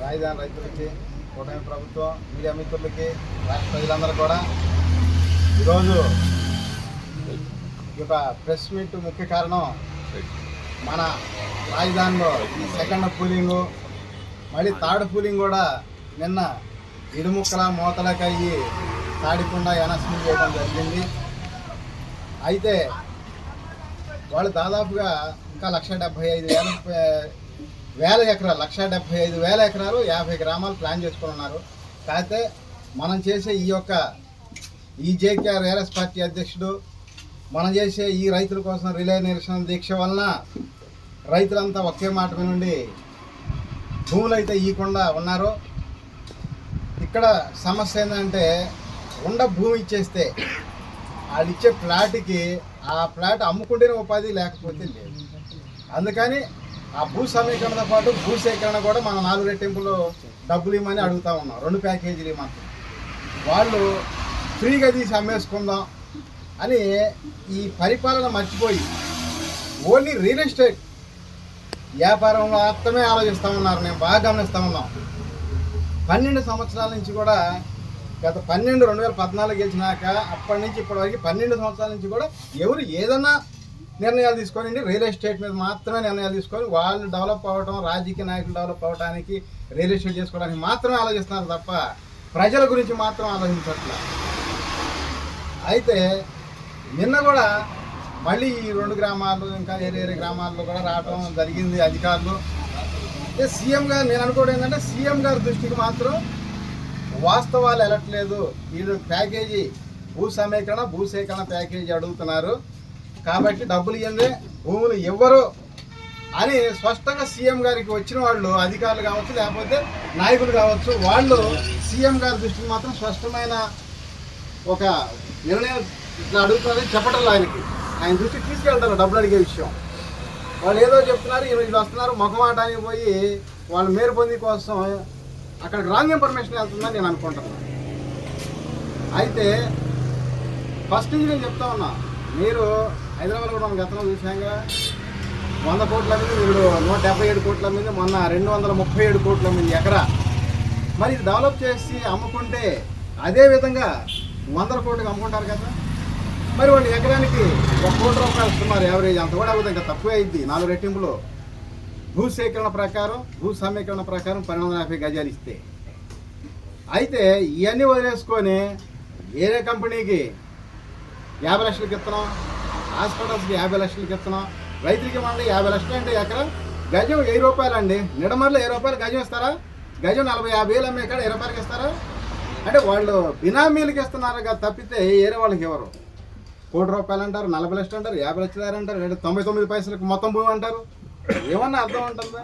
రాజధాని రైతులకి, కూటమి ప్రభుత్వం, మీడియా మిత్రులకి, రాష్ట్ర ప్రజలందరూ కూడా ఈరోజు ఈ యొక్క ప్రెస్ మీట్ ముఖ్య కారణం మన రాజధానిలో ఈ సెకండ్ పూలింగు, మళ్ళీ థర్డ్ పూలింగ్ కూడా నిన్న ఇడుముక్కల మూతలకి అయ్యి తాడికుండా అనౌన్స్మెంట్ చేయడం జరిగింది. అయితే వాళ్ళు దాదాపుగా ఇంకా 1,75,000 ఎకరాలు 1,75,000 ఎకరాలు 50 గ్రామాలు ప్లాన్ చేసుకుని ఉన్నారు. కాకపోతే మనం చేసే ఈ జేకేఆర్ఎస్ పార్టీ అధ్యక్షుడు మనం చేసే ఈ రైతుల కోసం రిలే నిరసన దీక్ష వలన రైతులంతా ఒకే మాట నుండి భూములు అయితే ఇవ్వకుండా ఉన్నారు. ఇక్కడ సమస్య ఏంటంటే భూమి ఇచ్చేస్తే వాళ్ళు ఇచ్చే ఫ్లాట్కి ఆ ఫ్లాట్ అమ్ముకుంటేనే ఉపాధి, లేకపోతే లేదు. అందుకని ఆ భూ సమీకరణతో పాటు భూ సేకరణ కూడా మనం 4 రెట్టింపులు డబ్బులు ఇవ్వమని అడుగుతూ ఉన్నాం. 2 ప్యాకేజీలు మాత్రం వాళ్ళు ఫ్రీగా తీసి అమ్మేసుకుందాం అని ఈ పరిపాలన మర్చిపోయి ఓన్లీ రియల్ ఎస్టేట్ వ్యాపారంలో మాత్రమే ఆలోచిస్తూ ఉన్నారు. మేము బాగా గమనిస్తూ ఉన్నాం. 12 సంవత్సరాల నుంచి కూడా గత 2014 గెలిచినాక అప్పటి నుంచి ఇప్పటివరకు 12 సంవత్సరాల నుంచి కూడా ఎవరు ఏదన్నా నిర్ణయాలు తీసుకొని రియల్ ఎస్టేట్ మీద మాత్రమే నిర్ణయాలు తీసుకొని వాళ్ళు డెవలప్ అవ్వడం, రాజకీయ నాయకులు డెవలప్ అవ్వడానికి, రియల్ ఎస్టేట్ చేసుకోవడానికి మాత్రమే ఆలోచిస్తున్నారు తప్ప ప్రజల గురించి మాత్రం ఆలోచించట్ల. అయితే నిన్న కూడా మళ్ళీ ఈ 2 గ్రామాలు ఇంకా వేరే గ్రామాల్లో కూడా రావడం జరిగింది అధికారులు. సీఎం గారు నేను అనుకోవడం ఏంటంటే సీఎం గారి దృష్టికి మాత్రం వాస్తవాలు వెళ్ళట్లేదు. వీళ్ళు ప్యాకేజీ భూ సేకరణ ప్యాకేజీ అడుగుతున్నారు కాబట్టి డబ్బులు ఇవ్వండి, భూములు ఇవ్వరు అని స్పష్టంగా సీఎం గారికి వచ్చిన వాళ్ళు అధికారులు కావచ్చు, లేకపోతే నాయకులు కావచ్చు, వాళ్ళు సీఎం గారి దృష్టికి మాత్రం స్పష్టమైన ఒక నిర్ణయం ఇట్లా అడుగుతున్నారని చెప్పడం ఆయన దృష్టికి తీసుకెళ్తారు. డబ్బులు అడిగే విషయం వాళ్ళు ఏదో చెప్తున్నారు, వీళ్ళు వస్తున్నారు ముఖమాటానికి పోయి వాళ్ళు మేలు పొంది కోసం అక్కడ రాంగ్ ఇన్ఫర్మేషన్ వెళ్తుందని నేను అనుకుంటున్నాను. అయితే ఫస్ట్ నుంచి నేను చెప్తా ఉన్నా, మీరు హైదరాబాద్ కూడా గతంలో చూసాక 100 కోట్ల మీద, ఇప్పుడు 177 కోట్ల మీద, మొన్న 237 కోట్ల మీద ఎకరా. మరి ఇది డెవలప్ చేసి అమ్ముకుంటే అదే విధంగా 100 కోట్లకి అమ్ముకుంటారు కదా. మరి వాళ్ళు ఎకరానికి 1 కోటి రూపాయలు ఇస్తున్నారు యావరేజ్. అంత కూడా అవుతుంది, ఇంకా తక్కువే అయింది. 4 రెట్టింపులు భూ సేకరణ ప్రకారం, భూ సమీకరణ ప్రకారం 1250 గజాలు ఇస్తే. అయితే ఇవన్నీ వదిలేసుకొని వేరే కంపెనీకి 50 లక్షలకి ఇస్తున్నాం, హాస్పిటల్స్కి 50 లక్షలకి ఇస్తున్నాం, రైతులకి మళ్ళీ 50 లక్షలు అంటే ఎకరా గజం 1000 రూపాయలు అండి. నిడమర్లో 10 రూపాయలు గజం ఇస్తారా? గజం 40-50 వేలు అమ్మే కాడ 20 రూపాయలకి ఇస్తారా? అంటే వాళ్ళు బినామీలకి ఇస్తున్నారు కదా తప్పితే వేరే వాళ్ళకి ఎవరు. 1 కోటి రూపాయలు అంటారు, 40 లక్షలు అంటారు, 50 లక్షలు అంటారు, 99 పైసలకు మొత్తం భూమి అంటారు. ఏమన్నా అర్థం ఉంటుందా?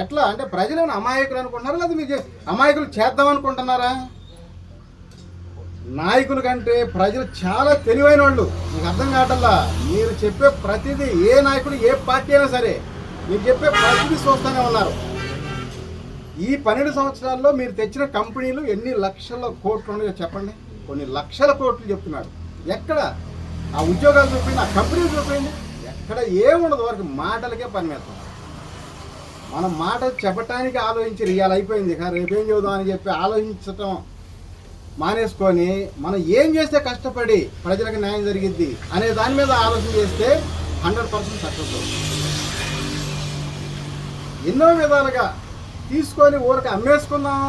ఎట్లా అంటే ప్రజలు అమాయకులు అనుకుంటున్నారా, లేదా మీకు అమాయకులు చేద్దాం అనుకుంటున్నారా? నాయకుల కంటే ప్రజలు చాలా తెలివైన వాళ్ళు. మీకు అర్థం కావట్లా. మీరు చెప్పే ప్రతిదీ, ఏ నాయకుడు ఏ పార్టీ అయినా సరే మీరు చెప్పే ప్రతిదీ చూస్తూనే ఉన్నారు. ఈ 12 సంవత్సరాల్లో మీరు తెచ్చిన కంపెనీలు ఎన్ని లక్షల కోట్లు ఉన్నాయో చెప్పండి. కొన్ని లక్షల కోట్లు చెప్తున్నారు. ఎక్కడ ఆ ఉద్యోగాలు చూపింది, ఆ కంపెనీలు చూపింది, ఎక్కడ ఏముండదు. వరకు మాటలకే పనిచేస్తాం. మనం మాట చెప్పటానికి ఆలోచించి రియాల్ అయిపోయింది. రేపేం చెబుదాం అని చెప్పి ఆలోచించటం మానేసుకొని మనం ఏం చేస్తే కష్టపడి ప్రజలకు న్యాయం జరిగిద్ది అనే దాని మీద ఆలోచన చేస్తే 100% సక్సెస్ అవుతుంది. ఎన్నో విధాలుగా తీసుకొని ఊరికి అమ్మేసుకుందాం,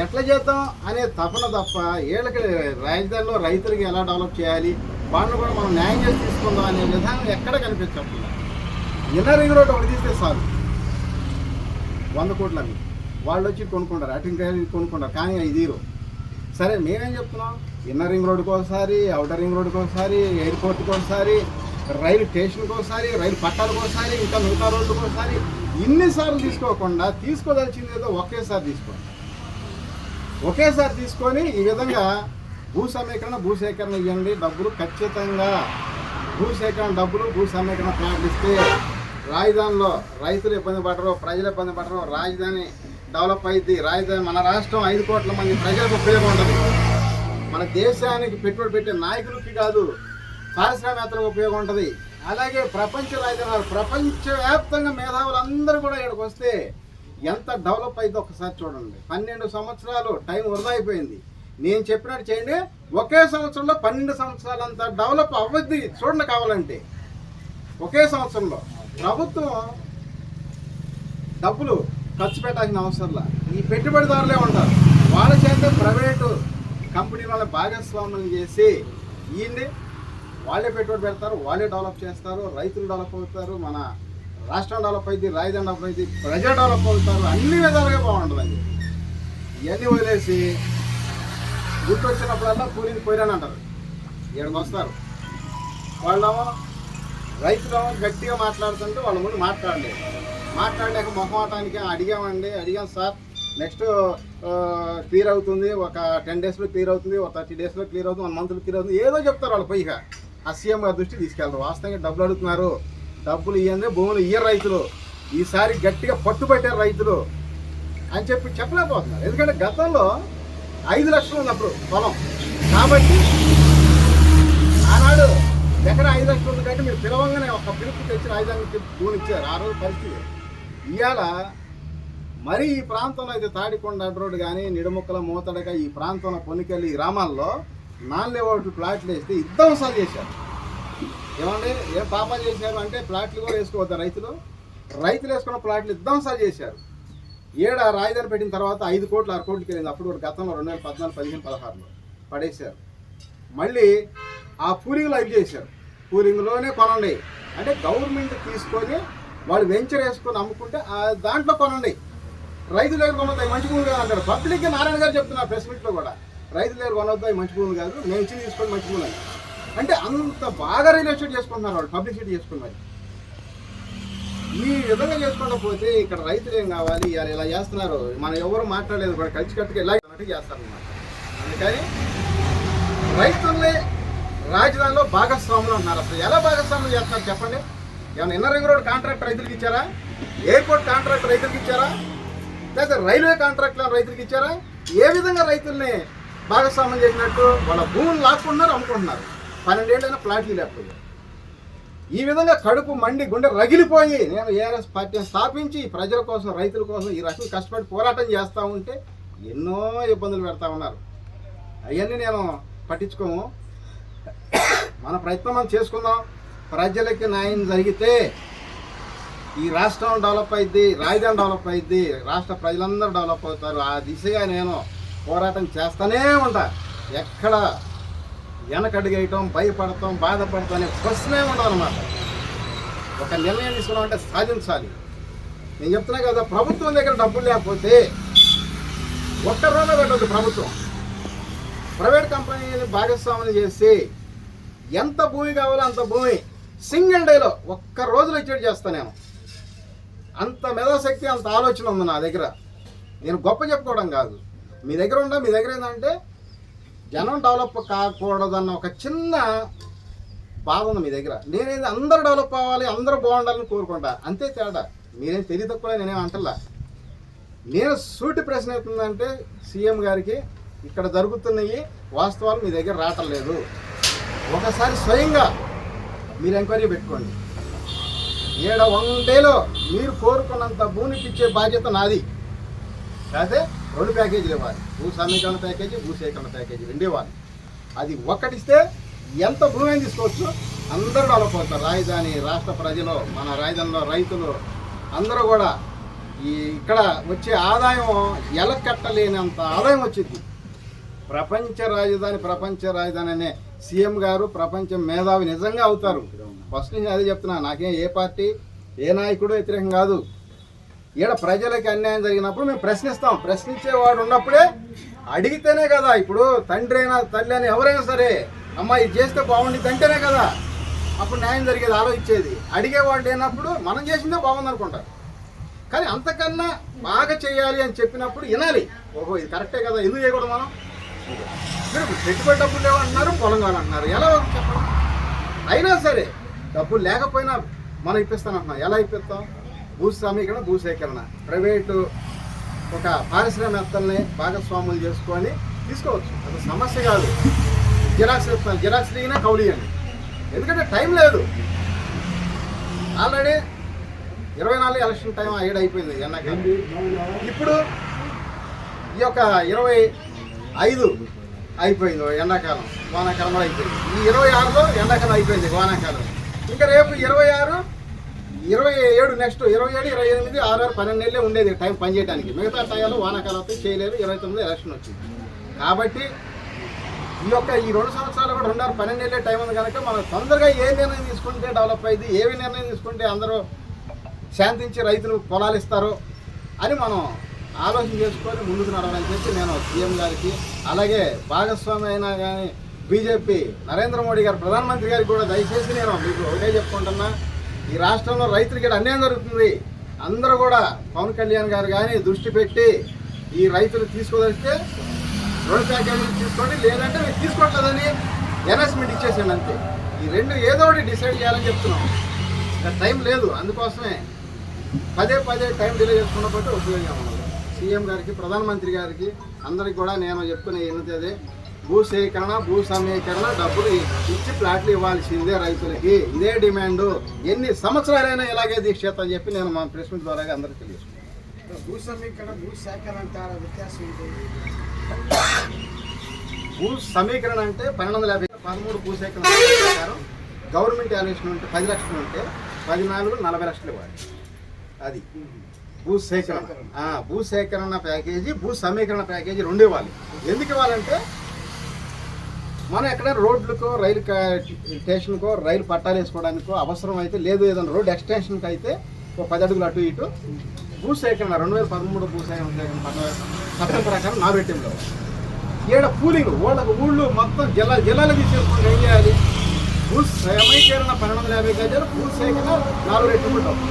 ఎట్లా చేద్దాం అనే తపన తప్ప వీళ్ళకి రాజధానిలో రైతులకి ఎలా డెవలప్ చేయాలి, వాళ్ళని కూడా మనం న్యాయం చేసి తీసుకుందాం అనే విధానం ఎక్కడ కనిపించట్లేదు. ఇన్నర్ రింగ్ రోడ్ ఒకటి తీస్తే చాలు 100 కోట్ల అవి వాళ్ళు వచ్చి కొనుక్కుంటారు, అటు ఇంకా కొనుక్కుంటారు. కానీ ఇది సరే మేమేం చెప్తున్నాం, ఇన్నర్ రింగ్ రోడ్డుకి ఒకసారి, అవుటర్ రింగ్ రోడ్డుకి ఒకసారి, ఎయిర్పోర్ట్కి ఒకసారి, రైలు స్టేషన్కి ఒకసారి, రైలు పట్టాలకు ఒకసారి, ఇంకా మిగతా రోడ్డుకి ఒకసారి, ఇన్నిసార్లు తీసుకోకుండా తీసుకోదలిచింది ఏదో ఒకేసారి తీసుకొని ఈ విధంగా భూ సేకరణ ఇవ్వండి. డబ్బులు ఖచ్చితంగా భూ సేకరణ డబ్బులు, భూ సమీకరణ ప్లాట్లు ఇస్తే రాజధానిలో రైతులు ఇబ్బంది పడరు, ప్రజలు ఇబ్బంది పడరు, రాజధాని డెవలప్ అయింది. రాజధాని మన రాష్ట్రం 5 కోట్ల మంది ప్రజలకు ఉపయోగం ఉంటుంది. మన దేశానికి పెట్టుబడి పెట్టే నాయకులకి కాదు, పారిశ్రామికవేత్తలకు ఉపయోగం ఉంటుంది. అలాగే ప్రపంచ రాజధాని, ప్రపంచవ్యాప్తంగా మేధావులందరూ కూడా ఇక్కడికి వస్తే ఎంత డెవలప్ అయిందో ఒకసారి చూడండి. 12 సంవత్సరాలు టైం వృధా అయిపోయింది. నేను చెప్పినట్టు చేయండి, ఒకే సంవత్సరంలో 12 సంవత్సరాలు అంత డెవలప్ అవ్వద్ది చూడండి. కావాలంటే ఒకే సంవత్సరంలో ప్రభుత్వం డబ్బులు ఖర్చు పెట్టాల్సిన అవసరంలా ఈ పెట్టుబడిదారులే ఉంటారు. వాళ్ళ చేత ప్రైవేటు కంపెనీ వాళ్ళ భాగస్వామ్యం చేసి ఈయన్ని వాళ్ళే పెట్టుబడి పెడతారు, వాళ్ళే డెవలప్ చేస్తారు, రైతులు డెవలప్ అవుతారు, మన రాష్ట్రం డెవలప్ అయింది, రాజధాని డెవలప్ అయింది, ప్రజలు డెవలప్ అవుతారు, అన్ని విధాలుగా బాగుంటుందండి. ఇవన్నీ వదిలేసి గుర్తొచ్చినప్పుడల్లా కూలింగ్ పోయిరని అంటారు. ఇక్కడికి వస్తారు వాళ్ళేమో రైతులేమో గట్టిగా మాట్లాడుతుంటే వాళ్ళ ముందు మాట్లాడలేక మొహమాటానికి అడిగాం సార్, నెక్స్ట్ క్లియర్ అవుతుంది, ఒక 10 డేస్లో క్లియర్ అవుతుంది, ఒక 30 డేస్లో క్లియర్ అవుతుంది, 1 మంత్లో క్లియర్ అవుతుంది, ఏదో చెప్తారు వాళ్ళు. పైగా ఆ సీఎం గారి దృష్టి తీసుకెళ్తారు. వాస్తవంగా డబ్బులు అడుగుతున్నారు, డబ్బులు ఇవ్వండి, భూములు ఇయ్యరు రైతులు, ఈసారి గట్టిగా పట్టుబట్టారు రైతులు అని చెప్పలేకపోతున్నారు. ఎందుకంటే గతంలో 5 లక్షలు ఉన్నప్పుడు పొలం, కాబట్టి ఆనాడు ఎక్కడ 5 లక్షలు ఉంది కాబట్టి మీరు పిలవంగానే ఒక పిలుపు తెచ్చి రాజధానికి భూమి ఇచ్చారు. ఆ రోజు పరిస్థితి. ఇవాళ మరి ఈ ప్రాంతంలో అయితే తాడికొండ రోడ్డు కానీ, నిడుముక్కల, మూతడక, ఈ ప్రాంతంలో పొన్నికెళ్ళి ఈ గ్రామాల్లో 4 లేఅవుట్లు ప్లాట్లు వేస్తే విధ్వంసాలు చేశారు. ఏమండి ఏం పాపాలు చేశారు అంటే ప్లాట్లు కూడా వేసుకోవద్దా రైతులు వేసుకున్న ప్లాట్లు విధ్వంసాలు చేశారు. రాజధాని పెట్టిన తర్వాత 5 కోట్లు 6 కోట్లకి వెళ్ళింది. అప్పుడు కూడా గతంలో 2014, 15, 16లో పడేశారు. మళ్ళీ ఆ పూలింగ్లో అవి చేశారు. పూలింగ్లోనే కొనండి అంటే గవర్నమెంట్ తీసుకొని వాళ్ళు వెంచర్ వేసుకొని అమ్ముకుంటే దాంట్లో కొనండి, రైతు దగ్గర కొనొద్దు, మంచి భూమి కాదు అంటారు. పబ్లిక్గా నారాయణ గారు చెప్తున్నారు ప్రెస్ మీట్లో కూడా, రైతు దగ్గర కొనొద్దు, అవి మంచి భూమి కాదు, మేము ఇచ్చి తీసుకొని మంచి భూమి అంటే అంత బాగా రియల్ ఎస్టేట్ చేసుకుంటున్నారు వాళ్ళు, పబ్లిసిటీ చేసుకున్నారు. ఈ విధంగా చేసుకోకపోతే ఇక్కడ రైతులు ఏం కావాలి, ఇలా చేస్తున్నారు. మనం ఎవరు మాట్లాడలేదు కూడా, కలిసికట్టుగా ఇలా చేస్తారన్నమాట. అందుకని రైతుల్ని రాజధానిలో భాగస్వాములు అంటున్నారు. అసలు ఎలా భాగస్వాములు చేస్తున్నారు చెప్పండి? ఏమైనా ఇన్నర్ రింగ్ రోడ్ కాంట్రాక్ట్ రైతులకు ఇచ్చారా? ఎయిర్పోర్ట్ కాంట్రాక్ట్ రైతులకు ఇచ్చారా? లేదా రైల్వే కాంట్రాక్ట్ రైతులకు ఇచ్చారా? ఏ విధంగా రైతుల్ని భాగస్వామ్యం చేసినట్టు వాళ్ళ భూములు లాక్కుంటున్నారు, అమ్ముకుంటున్నారు. 12 ఏళ్ళైనా ప్లాట్లు లేకపోతే ఈ విధంగా కడుపు మండి గుండె రగిలిపోయి నేను ఏఆర్ఎస్ పార్టీని స్థాపించి ప్రజల కోసం, రైతుల కోసం ఈ రకంగా కష్టపడి పోరాటం చేస్తూ ఉంటే ఎన్నో ఇబ్బందులు పెడతా ఉన్నారు. అవన్నీ నేను పట్టించుకోము. మన ప్రయత్నం మనం చేసుకుందాం. ప్రజలకి న్యాయం జరిగితే ఈ రాష్ట్రం డెవలప్ అయింది, రాజధాని డెవలప్ అయింది, రాష్ట్ర ప్రజలందరూ డెవలప్ అవుతారు. ఆ దిశగా నేను పోరాటం చేస్తూనే ఉంటా. ఎక్కడ వెనకడుగేయటం, భయపడటం, బాధపడటం అనే ప్రశ్నే ఉండదన్నమాట. ఒక నిర్ణయం తీసుకున్నామంటే సాధించాలి. నేను చెప్తున్నా కదా, ప్రభుత్వం దగ్గర డబ్బులు లేకపోతే ఒక్క రోజు పెట్టద్దు. ప్రభుత్వం ప్రైవేట్ కంపెనీని భాగస్వామ్యం చేసి ఎంత భూమి కావాలో అంత భూమి సింగిల్ డేలో ఒక్క రోజులో ఇచ్చేది చేస్తాను నేను. అంత మేధాశక్తి, అంత ఆలోచన ఉంది నా దగ్గర. నేను గొప్ప చెప్పుకోవడం కాదు, మీ దగ్గర ఏంటంటే జనం డెవలప్ కాకూడదన్న ఒక చిన్న బాధ ఉంది మీ దగ్గర. నేనేది అందరూ డెవలప్ అవ్వాలి, అందరూ బాగుండాలని కోరుకుంటా, అంతే తేడా. మీరేం తెలియ తక్కువ నేనేం అంటలా. నేను సూటి ప్రశ్న అవుతుందంటే సీఎం గారికి, ఇక్కడ జరుగుతున్నాయి వాస్తవాలు మీ దగ్గర రావటం లేదు, ఒకసారి స్వయంగా మీరు ఎంక్వైరీ పెట్టుకోండి. 1 డేలో మీరు కోరుకున్నంత భూమికి ఇచ్చే బాధ్యత నాది. అయితే 2 ప్యాకేజీలు ఇవ్వాలి, భూ సమీకరణ ప్యాకేజీ, భూ సేకరణ ప్యాకేజీ 2 ఇవ్వాలి. అది ఒక్కటిస్తే ఎంత భూమి అయినా తీసుకోవచ్చు, అందరూ డెవలప్ అవుతారు. రాజధాని, రాష్ట్ర ప్రజలు, మన రాజధానిలో రైతులు అందరూ కూడా ఇక్కడ వచ్చే ఆదాయం ఎలకట్టలేనంత ఆదాయం వచ్చింది. ప్రపంచ రాజధాని అనే సీఎం గారు ప్రపంచ మేధావి నిజంగా అవుతారు. ఫస్ట్ నుంచి అదే చెప్తున్నా. నాకేం ఏ పార్టీ, ఏ నాయకుడు వ్యతిరేకం కాదు. ఈడ ప్రజలకి అన్యాయం జరిగినప్పుడు మేము ప్రశ్నిస్తాం. ప్రశ్నించేవాడు ఉన్నప్పుడే, అడిగితేనే కదా. ఇప్పుడు తండ్రి అయినా తల్లి అని ఎవరైనా సరే, అమ్మ ఇది చేస్తే బాగుండిద్ది అంటేనే కదా అప్పుడు న్యాయం జరిగేది, ఆలోచించేది. అడిగేవాడు లేనప్పుడు మనం చేసిందే బాగుంది అనుకుంటారు. కానీ అంతకన్నా బాగా చేయాలి అని చెప్పినప్పుడు వినాలి. ఓహో ఇది కరెక్టే కదా, ఎందుకు చేయకూడదు మనం? మీరు పెట్టుబడి డబ్బులు లేవంటున్నారు, పొలం కావాలంటున్నారు, ఎలా చెప్పండి? అయినా సరే డబ్బులు లేకపోయినా మనం ఇప్పిస్తానంటున్నాం. ఎలా ఇప్పిస్తాం? భూ సమీకరణ, భూ సేకరణ, ప్రైవేటు ఒక పారిశ్రామికవేత్తల్ని భాగస్వాములు చేసుకొని తీసుకోవచ్చు. అది సమస్య కాదు. జిరాక్స్ దిగినా కౌలియండి, ఎందుకంటే టైం లేదు. ఆల్రెడీ 24 ఎలక్షన్ టైం అయిపోయింది ఎండాకాలం. ఇప్పుడు ఈ యొక్క 25 అయిపోయింది ఎండాకాలం, వానాకాలం కూడా అయిపోయింది. ఈ 26లో ఎండాకాలం అయిపోయింది, వానాకాలం. ఇంకా రేపు 26, 27 నెక్స్ట్ 27, 28, 6, 12 నెలలే ఉండేది టైం పనిచేయడానికి. మిగతా టైంలో వానాకాలంతో చేయలేరు. 29 ఎలక్షన్ వచ్చింది కాబట్టి ఈ 2 సంవత్సరాలు కూడా 2, 12 నెలలే టైం ఉంది కనుక మనం తొందరగా ఏ నిర్ణయం తీసుకుంటే డెవలప్ అయింది, ఏవి నిర్ణయం తీసుకుంటే అందరూ శాంతించి రైతులు పొలాలు ఇస్తారు అని మనం ఆలోచన చేసుకొని ముందుకు నడవాలని చెప్పి నేను సీఎం గారికి, అలాగే భాగస్వామి అయినా కానీ బీజేపీ నరేంద్ర మోడీ గారు ప్రధానమంత్రి గారికి కూడా దయచేసి నేను మీకు ఒకటే చెప్పుకుంటున్నా, ఈ రాష్ట్రంలో రైతులకి అన్యాయం జరుగుతుంది. అందరూ కూడా పవన్ కళ్యాణ్ గారు కానీ దృష్టి పెట్టి ఈ రైతులు తీసుకోదలిస్తే 2 ప్యాకేజీలు తీసుకోండి, లేదంటే మీరు తీసుకోవట్లేదని అనౌన్స్మెంట్ ఇచ్చేసండి అంతే. ఈ 2 ఏదో ఒకటి డిసైడ్ చేయాలని చెప్తున్నాం. టైం లేదు, అందుకోసమే పదే టైం డిలే చేసుకున్నప్పుడు ఉపయోగం ఉన్నది. సీఎం గారికి, ప్రధానమంత్రి గారికి అందరికి కూడా నేను చెప్పుకునే ఏంటంటే భూ సేకరణ, భూ సమీకరణ, డబ్బులు ఇచ్చి ప్లాట్లు ఇవ్వాల్సిందే రైతులకి. ఇదే డిమాండ్. ఎన్ని సంవత్సరాలైనా ఇలాగే దీక్ష అని చెప్పి నేను మా ప్రెస్ మీట్ ద్వారా అందరికీ తెలియజేస్తున్నాను. భూ సమీకరణ, భూ సేకరణ అంటారా? వ్యత్యాసం ఏంటి? భూ సమీకరణ అంటే 1250 13 భూ సేకరణ ప్రకారం గవర్నమెంట్ అలొకేషన్ ఉంటే 10 లక్షలు ఉంటే 14 40 లక్షలు ఇవ్వాలి. అది భూ సేకరణ. భూ సేకరణ ప్యాకేజీ, భూ సమీకరణ ప్యాకేజీ 2 ఇవ్వాలి. ఎందుకు ఇవ్వాలంటే మనం ఎక్కడైనా రోడ్లకో, రైలు స్టేషన్కో, రైలు పట్టాలు వేసుకోవడానికో అవసరం అయితే, లేదు ఏదైనా రోడ్ ఎక్స్టెన్షన్కి అయితే 10 అడుగులు అటు ఇటు భూ సేకరణ 2013 భూ సేకరణ చట్టం ప్రకారం నాబెట్టింలో ఏడ పూలింగ్ ఊళ్ళు మొత్తం జిల్లాలు తీసేసుకుంటే ఏం చేయాలి? భూ సమీకరణ 1250 గజాలు, భూ సేకరణ 4 రెట్టింపు డబ్బు,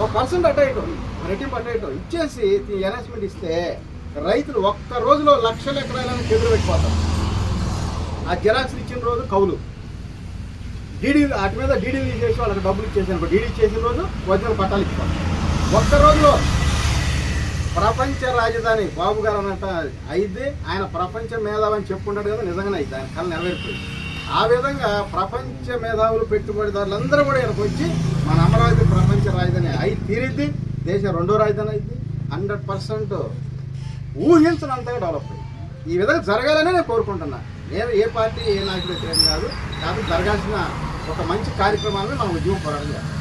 1% అటు ఇటు రెట్టింపు అటు ఇటు ఇచ్చేసి అనౌన్స్మెంట్ ఇస్తే రైతులు ఒక్క రోజులో లక్షల ఎకరాలను చెదురు పెట్టిపోతారు. ఆ జిరాక్స్లు ఇచ్చిన రోజు కౌలు, డీడీ వాటి మీద డీడీలు చేసి వాళ్ళకి డబ్బులు ఇచ్చేసాను. డీడీ చేసిన రోజు ఒరిజినల్ పట్టాలు ఇచ్చిపోతారు. ఒక్క రోజులో ప్రపంచ రాజధాని బాబు గారు అన్నట్టు అయితే ఆయన ప్రపంచ మేధావి అని చెప్పుకుంటాడు కదా, నిజంగానే అయితే ఆయన కళ నెరవేరిపోయింది. ఆ విధంగా ప్రపంచ మేధావులు, పెట్టుబడిదారులందరూ కూడా ఇక్కడికి వచ్చి మన అమరావతి ప్రపంచ రాజధాని అయి తీరిద్ది, దేశం 2వ రాజధాని అయింది. 100% ఊహించినంతగా డెవలప్ అయింది. ఈ విధంగా జరగాలనే నేను కోరుకుంటున్నా. నేను ఏ పార్టీ, ఏ నాయకుడు వ్యతిరేకం కాదు. కాబట్టి జరగాల్సిన ఒక మంచి కార్యక్రమాలను మనం ఉద్యమం పోరాటం చేస్తాం.